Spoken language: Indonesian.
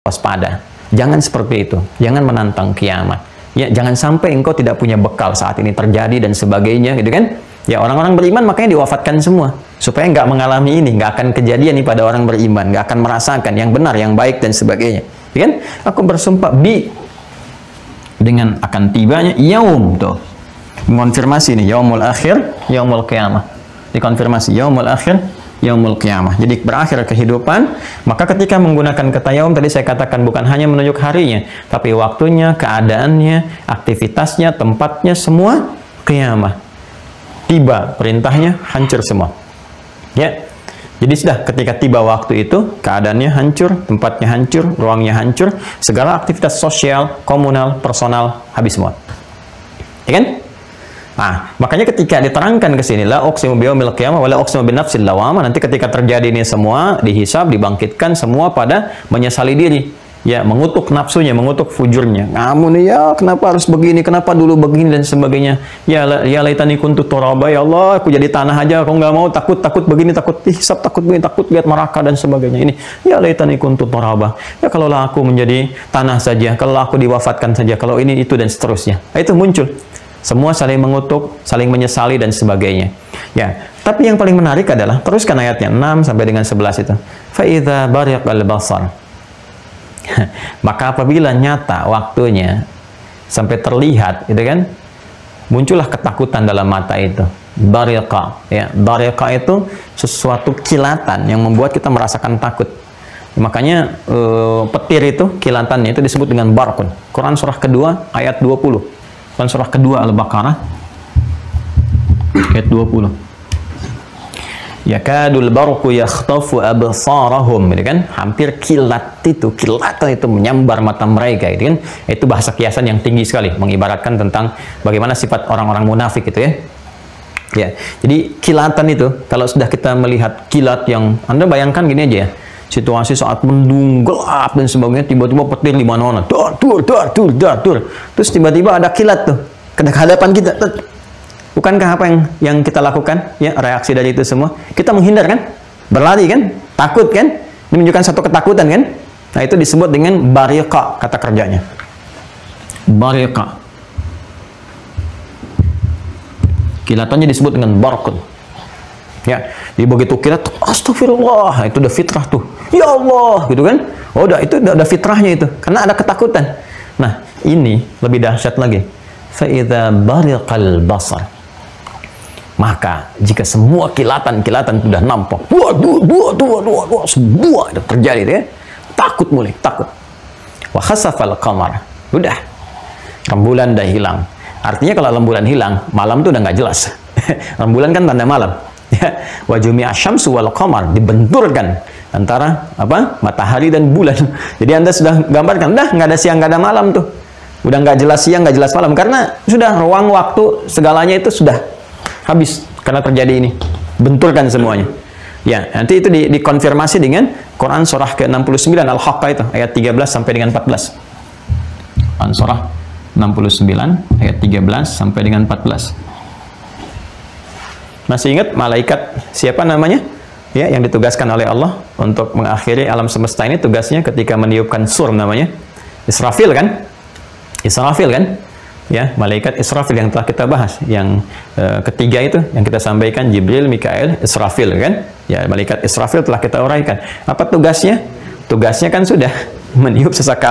waspada. Jangan seperti itu. Jangan menantang kiamat. Ya, jangan sampai engkau tidak punya bekal saat ini terjadi dan sebagainya, gitu kan? Ya, orang-orang beriman makanya diwafatkan semua supaya nggak mengalami ini, nggak akan kejadian nih pada orang beriman, nggak akan merasakan yang benar, yang baik dan sebagainya. Ya kan? Aku bersumpah dengan akan tibanya yaum tuh. Mengonfirmasi nih yaumul akhir, yaumul qiyamah. Dikonfirmasi yaumul akhir, yaumul qiyamah. Jadi berakhir kehidupan, maka ketika menggunakan kata yaum tadi saya katakan bukan hanya menunjuk harinya, tapi waktunya, keadaannya, aktivitasnya, tempatnya semua qiyamah. Tiba perintahnya, hancur semua. Ya. Jadi sudah ketika tiba waktu itu, keadaannya hancur, tempatnya hancur, ruangnya hancur, segala aktivitas sosial, komunal, personal habis semua. Ya kan? Nah, makanya ketika diterangkan ke sini la uqsimu biyaumil qiyamah wa la uqsimu binafsil lawamah, nanti ketika terjadi ini semua dihisab, dibangkitkan semua pada menyesali diri. Ya, mengutuk nafsunya, mengutuk fujurnya. Kamu nih ya, kenapa harus begini? Kenapa dulu begini dan sebagainya? Ya laitani kuntu turaba, ya Allah, aku jadi tanah aja, aku nggak mau, takut begini, takut dihisab, takut begini, takut lihat neraka dan sebagainya. Ini, ya laitani kuntu turaba. Ya kalaulah aku menjadi tanah saja, kalau aku diwafatkan saja, kalau ini itu dan seterusnya. Nah, itu muncul. Semua saling mengutuk, saling menyesali dan sebagainya. Ya, tapi yang paling menarik adalah teruskan ayatnya 6 sampai dengan 11 itu. Fa idza bariqal basar. Maka apabila nyata waktunya sampai terlihat, gitu kan, muncullah ketakutan dalam mata itu. Bariqa, ya, bariqa itu sesuatu kilatan yang membuat kita merasakan takut. Makanya petir itu kilatannya itu disebut dengan barqun. Quran surah kedua ayat 20. Quran surah kedua Al-Baqarah ayat 20. Yakadul barqu yakhtafu absarahum, gitu kan? Hampir kilatan itu menyambar mata mereka, gitu kan? Itu bahasa kiasan yang tinggi sekali, mengibaratkan tentang bagaimana sifat orang-orang munafik itu ya. Ya, jadi kilatan itu kalau sudah kita melihat kilat yang Anda bayangkan gini aja ya. Situasi saat mendung gelap dan sebagainya, tiba-tiba petir di mana-mana. Dar. Terus tiba-tiba ada kilat tuh ke hadapan kita. Bukankah apa yang kita lakukan? Ya, reaksi dari itu semua. Kita menghindar kan? Berlari kan? Takut kan? Ini menunjukkan satu ketakutan kan? Nah, itu disebut dengan bariqa, kata kerjanya. Bariqa. Kilatannya disebut dengan barqun. Ya, jadi begitu kilat, astagfirullah, itu udah fitrah tuh. Ya Allah, gitu kan? Oh, itu udah fitrahnya itu. Karena ada ketakutan. Nah, ini lebih dahsyat lagi. Fa idza bariqal basar. Maka jika semua kilatan sudah nampak, semua itu terjadi ya, takut mulai, takut. Wa khasafal qamar. Udah. Rembulan dah hilang. Artinya kalau rembulan hilang, malam itu udah nggak jelas. Rembulan kan tanda malam. Ya. Wa jumi'a syamsu wal qamar, dibenturkan antara apa? Matahari dan bulan. Jadi Anda sudah gambarkan, udah nggak ada siang, nggak ada malam tuh. Udah nggak jelas siang, nggak jelas malam, karena sudah ruang waktu segalanya itu sudah habis karena terjadi ini, benturkan semuanya. Ya, nanti itu dikonfirmasi dengan Quran surah ke-69 Al-Haqqah itu ayat 13 sampai dengan 14. Quran surah 69 ayat 13 sampai dengan 14. Masih ingat malaikat siapa namanya? Ya, yang ditugaskan oleh Allah untuk mengakhiri alam semesta ini, tugasnya ketika meniupkan sur namanya Israfil kan? Israfil kan? Ya, malaikat Israfil yang telah kita bahas, yang ketiga itu yang kita sampaikan, Jibril, Mikael, Israfil kan? Ya, malaikat Israfil telah kita uraikan. Apa tugasnya? Tugasnya kan sudah meniup sesakala